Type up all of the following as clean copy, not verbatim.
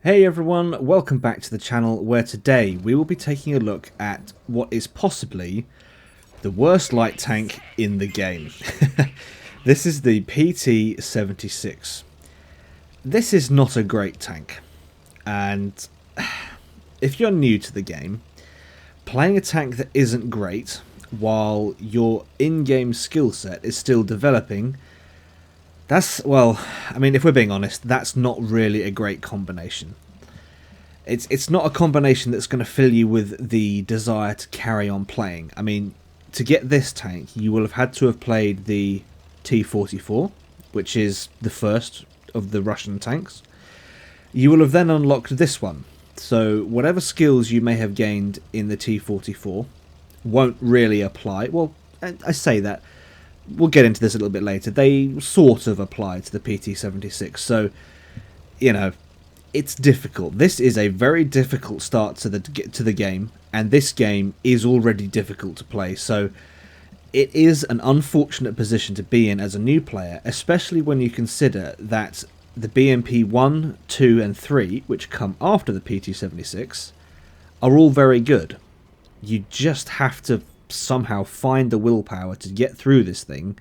Hey everyone, welcome back to the channel where today we will be taking a look at what is possibly the worst light tank in the game. This is the PT-76. This is not a great tank, and if you're new to the game, playing a tank that isn't great while your in-game skill set is still developing, well, I mean, if we're being honest, that's not really a great combination. It's not a combination that's going to fill you with the desire to carry on playing. I mean, to get this tank, you will have had to have played the T-44, which is the first of the Russian tanks. You will have then unlocked this one. So whatever skills you may have gained in the T-44 won't really apply. Well, I say that. We'll get into this a little bit later. They sort of apply to the PT-76, so, you know, it's difficult. This is a very difficult start to the game, and this game is already difficult to play, so it is an unfortunate position to be in as a new player, especially when you consider that the BMP 1, 2 and 3, which come after the PT-76, are all very good. You just have to somehow find the willpower to get through this thing,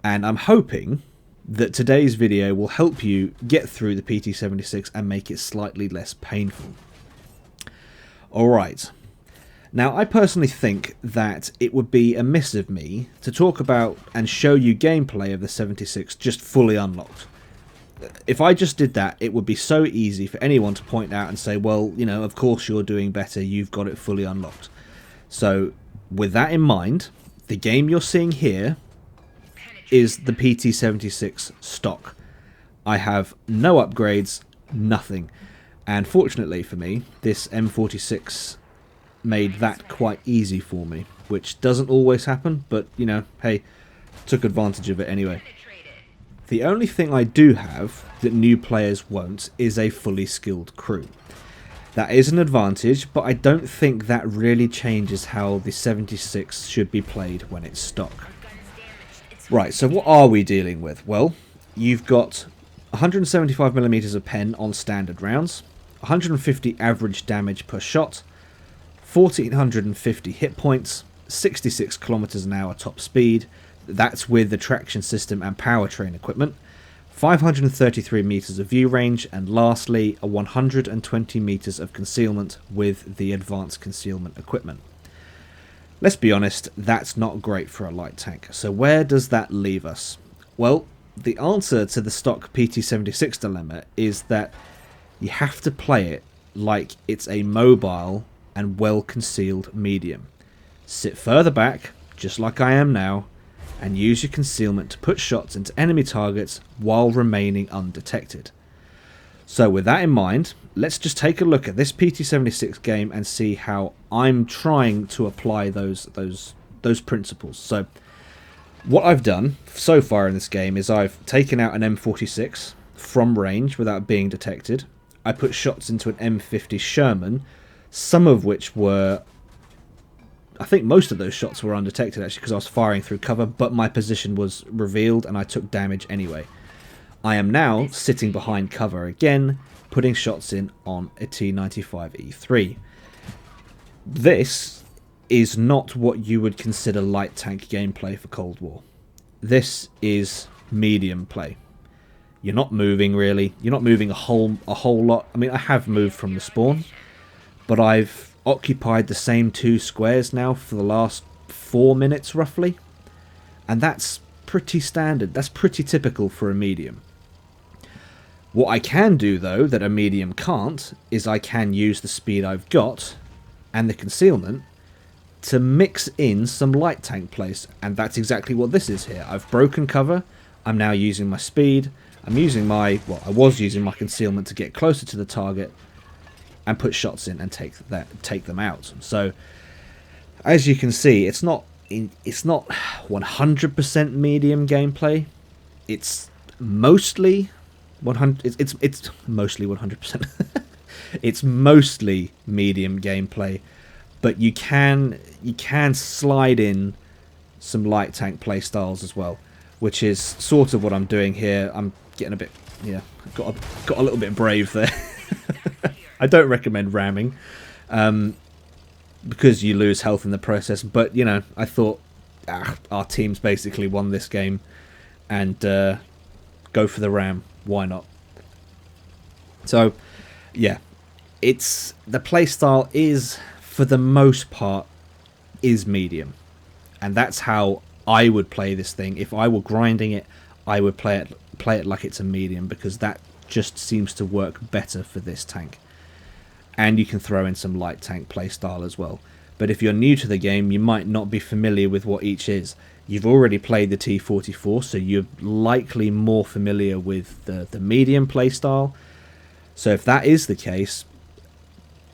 and I'm hoping that today's video will help you get through the PT-76 and make it slightly less painful. Alright, now I personally think that it would be amiss of me to talk about and show you gameplay of the 76 just fully unlocked. If I just did that, it would be so easy for anyone to point out and say, well, you know, of course you're doing better, you've got it fully unlocked. So with that in mind, the game you're seeing here is the PT-76 stock. I have no upgrades, nothing. And fortunately for me, this M46 made that quite easy for me, which doesn't always happen, but, you know, hey, took advantage of it anyway. The only thing I do have that new players won't is a fully skilled crew. That is an advantage, but I don't think that really changes how the 76 should be played when it's stock. Right, so what are we dealing with? Well, you've got 175mm of pen on standard rounds, 150 average damage per shot, 1450 hit points, 66 kilometers an hour top speed, that's with the traction system and powertrain equipment, 533 meters of view range, and lastly a 120 meters of concealment with the advanced concealment equipment. Let's be honest, that's not great for a light tank. So where does that leave us? Well, the answer to the stock PT-76 dilemma is that you have to play it like it's a mobile and well concealed medium. Sit further back, just like I am now, and use your concealment to put shots into enemy targets while remaining undetected. So with that in mind, let's just take a look at this PT-76 game and see how I'm trying to apply those principles. So what I've done so far in this game is I've taken out an M46 from range without being detected. I put shots into an M50 Sherman, some of which were, I think most of those shots were undetected actually because I was firing through cover, but my position was revealed and I took damage anyway. I am now sitting behind cover again, putting shots in on a T95E3. This is not what you would consider light tank gameplay for Cold War. This is medium play. You're not moving really. You're not moving a whole lot. I mean, I have moved from the spawn, but I've occupied the same 2 squares now for the last 4 minutes roughly, and that's pretty standard. That's pretty typical for a medium. What I can do though that a medium can't is I can use the speed I've got and the concealment to mix in some light tank plays, and that's exactly what this is here. I've broken cover, I'm now using my speed, I'm using my, well, I was using my concealment to get closer to the target and put shots in and take them out. So as you can see, it's not 100% medium gameplay. It's mostly 100. It's mostly 100%. It's mostly medium gameplay, but you can slide in some light tank play styles as well, which is sort of what I'm doing here. I'm getting a bit, yeah, got a little bit brave there. I don't recommend ramming, because you lose health in the process. But, you know, I thought our team's basically won this game, and go for the ram. Why not? So, yeah, it's the playstyle is, for the most part, is medium, and that's how I would play this thing. If I were grinding it, I would play it like it's a medium, because that just seems to work better for this tank. And you can throw in some light tank playstyle as well. But if you're new to the game, you might not be familiar with what each is. You've already played the T-44, so you're likely more familiar with the medium playstyle. So if that is the case,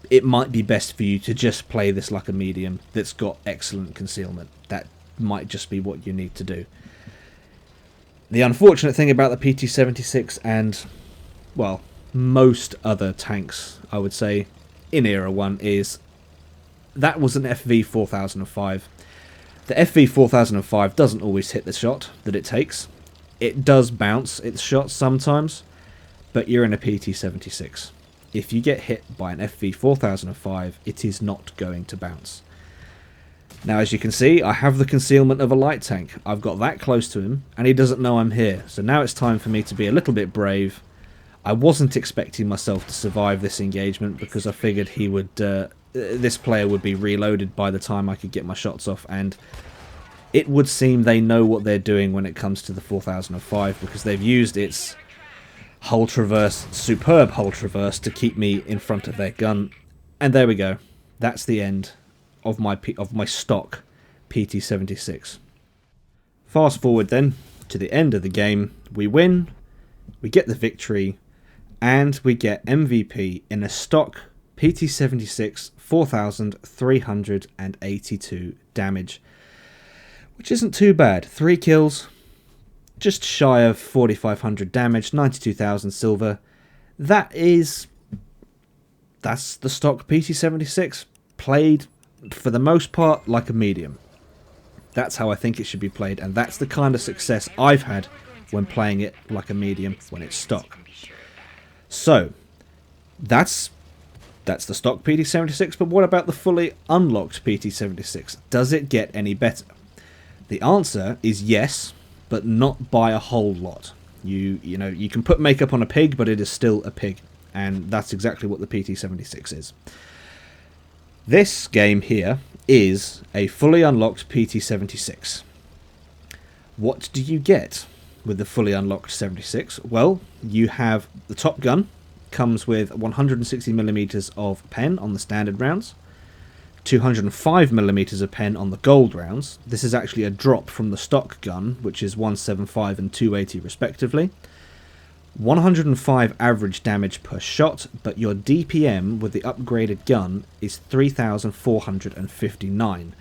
it might be best for you to just play this like a medium that's got excellent concealment. That might just be what you need to do. The unfortunate thing about the PT-76 and, well, most other tanks, I would say, in Era 1 is that was an FV-4005. The FV-4005 doesn't always hit the shot that it takes. It does bounce its shots sometimes, but you're in a PT-76. If you get hit by an FV-4005, it is not going to bounce. Now, as you can see, I have the concealment of a light tank. I've got that close to him, and he doesn't know I'm here. So now it's time for me to be a little bit brave. I wasn't expecting myself to survive this engagement, because I figured he would, this player would be reloaded by the time I could get my shots off, and it would seem they know what they're doing when it comes to the 4005, because they've used its hull traverse, superb hull traverse, to keep me in front of their gun. And there we go. That's the end of my stock PT-76. Fast forward then to the end of the game. We win, we get the victory, and we get MVP in a stock PT-76 4,382 damage, which isn't too bad. 3 kills, just shy of 4,500 damage, 92,000 silver. That's the stock PT-76, played for the most part like a medium. That's how I think it should be played, and that's the kind of success I've had when playing it like a medium when it's stock. So that's the stock PT-76, but what about the fully unlocked PT-76? Does it get any better? The answer is yes, but not by a whole lot. You know, you can put makeup on a pig, but it is still a pig, and that's exactly what the PT-76 is. This game here is a fully unlocked PT-76. What do you get with the fully unlocked 76? Well, you have the top gun, comes with 160mm of pen on the standard rounds, 205mm of pen on the gold rounds. This is actually a drop from the stock gun, which is 175 and 280 respectively. 105 average damage per shot, but your DPM with the upgraded gun is 3,459,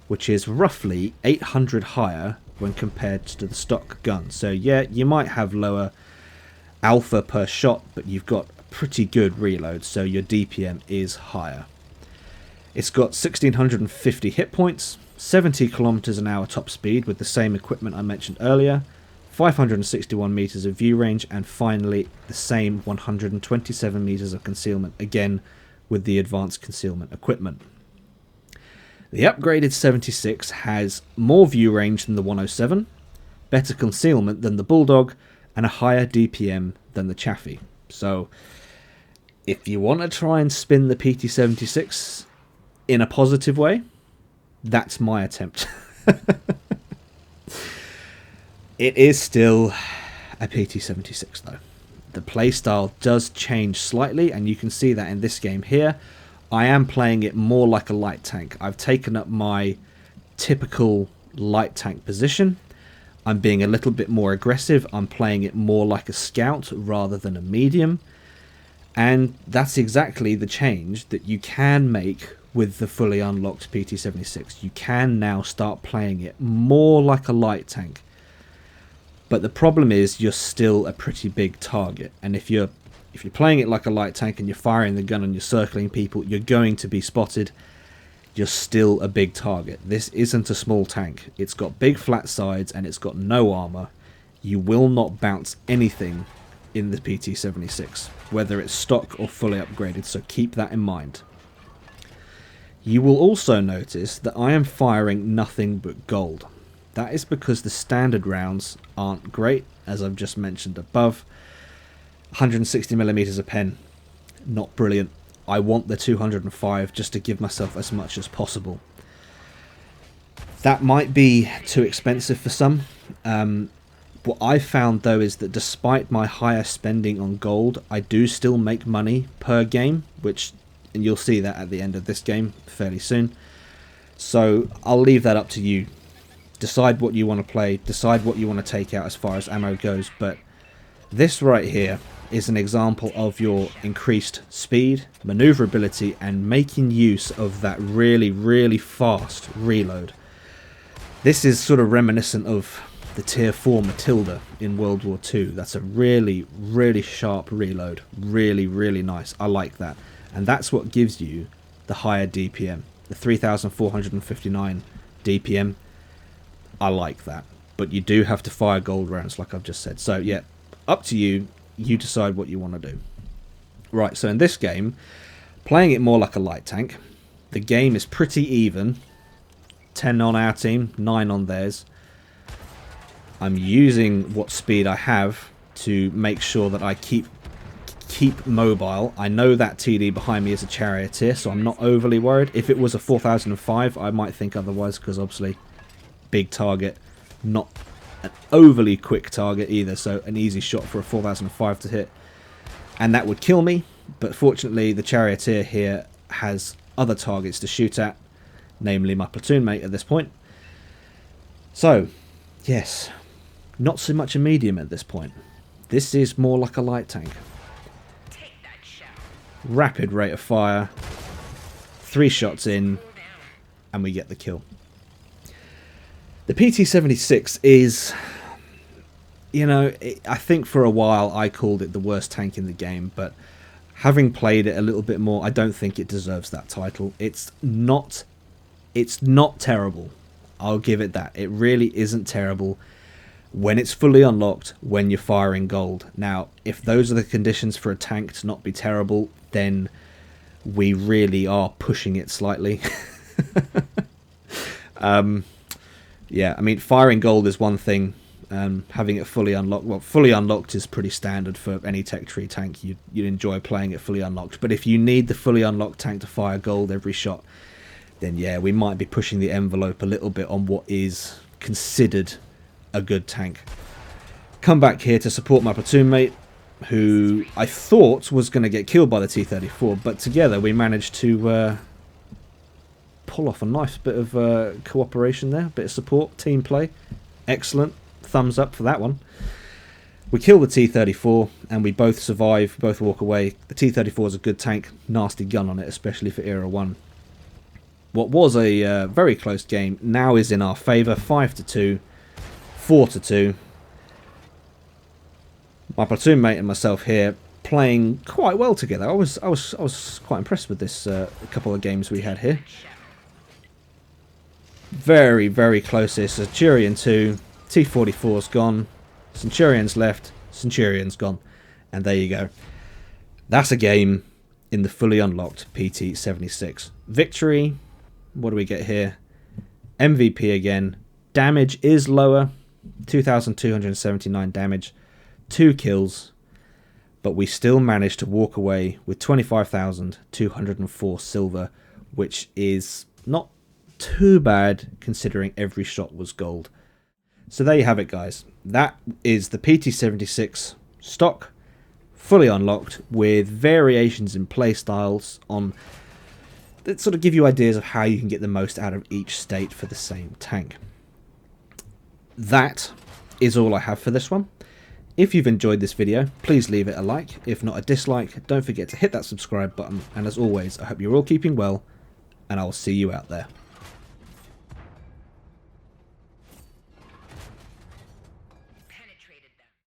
which is roughly 800 higher when compared to the stock gun. So yeah, you might have lower alpha per shot, but you've got a pretty good reload, so your DPM is higher. It's got 1,650 hit points, 70 kilometers an hour top speed with the same equipment I mentioned earlier, 561 meters of view range, and finally the same 127 meters of concealment, again with the advanced concealment equipment. The upgraded 76 has more view range than the 107, better concealment than the Bulldog, and a higher DPM than the Chaffee. So if you want to try and spin the PT-76 in a positive way, that's my attempt. It is still a PT-76 though. The playstyle does change slightly, and you can see that in this game here. I am playing it more like a light tank. I've taken up my typical light tank position. I'm being a little bit more aggressive. I'm playing it more like a scout rather than a medium. And that's exactly the change that you can make with the fully unlocked PT-76. You can now start playing it more like a light tank. But the problem is you're still a pretty big target, and if you're playing it like a light tank and you're firing the gun and you're circling people, you're going to be spotted. You're still a big target. This isn't a small tank. It's got big flat sides and it's got no armor. You will not bounce anything in the PT-76, whether it's stock or fully upgraded, so keep that in mind. You will also notice that I am firing nothing but gold. That is because the standard rounds aren't great, as I've just mentioned above. 160mm a pen, not brilliant. I want the 205 just to give myself as much as possible. That might be too expensive for some. What I've found though is that despite my higher spending on gold, I do still make money per game, and you'll see that at the end of this game fairly soon. So I'll leave that up to you. Decide what you want to play, decide what you want to take out as far as ammo goes, but this right here is an example of your increased speed, maneuverability, and making use of that really, really fast reload. This is sort of reminiscent of the Tier 4 Matilda in World War II. That's a really, really sharp reload. Really, really nice. I like that. And that's what gives you the higher DPM. The 3,459 DPM. I like that. But you do have to fire gold rounds, like I've just said. So, yeah, up to you. You decide what you want to do. Right, so in this game, playing it more like a light tank, the game is pretty even. 10 on our team, 9 on theirs. I'm using what speed I have to make sure that I keep mobile. I know that TD behind me is a charioteer, so I'm not overly worried. If it was a 4005, I might think otherwise, because obviously big target, not an overly quick target either, so an easy shot for a 4005 to hit, and that would kill me. But fortunately the charioteer here has other targets to shoot at, namely my platoon mate at this point. So yes, not so much a medium at this point. This is more like a light tank. Rapid rate of fire, 3 shots in, and we get the kill. The PT-76 is, you know, I think for a while I called it the worst tank in the game, but having played it a little bit more, I don't think it deserves that title. It's not terrible. I'll give it that. It really isn't terrible when it's fully unlocked, when you're firing gold. Now, if those are the conditions for a tank to not be terrible, then we really are pushing it slightly. Yeah, I mean, firing gold is one thing. Having it fully unlocked, well, fully unlocked is pretty standard for any tech tree tank. You'd enjoy playing it fully unlocked. But if you need the fully unlocked tank to fire gold every shot, then yeah, we might be pushing the envelope a little bit on what is considered a good tank. Come back here to support my platoon mate, who I thought was going to get killed by the T-34, but together we managed to pull off a nice bit of cooperation there, a bit of support, team play. Excellent. Thumbs up for that one. We kill the T-34 and we both survive, both walk away. The T-34 is a good tank, nasty gun on it, especially for Era 1. What was a very close game now is in our favour, 5-2, 4-2. My platoon mate and myself here playing quite well together. I was quite impressed with this couple of games we had here. Very, very close here. Centurion 2, T-44's gone, Centurion's left, Centurion's gone, and there you go. That's a game in the fully unlocked PT-76. Victory, what do we get here? MVP again. Damage is lower, 2,279 damage, 2 kills, but we still managed to walk away with 25,204 silver, which is not too bad considering every shot was gold. So there you have it, guys. That is the PT-76 stock, fully unlocked, with variations in playstyles on that sort of give you ideas of how you can get the most out of each state for the same tank. That is all I have for this one. If you've enjoyed this video, please leave it a like. If not, a dislike. Don't forget to hit that subscribe button. And as always, I hope you're all keeping well, and I'll see you out there.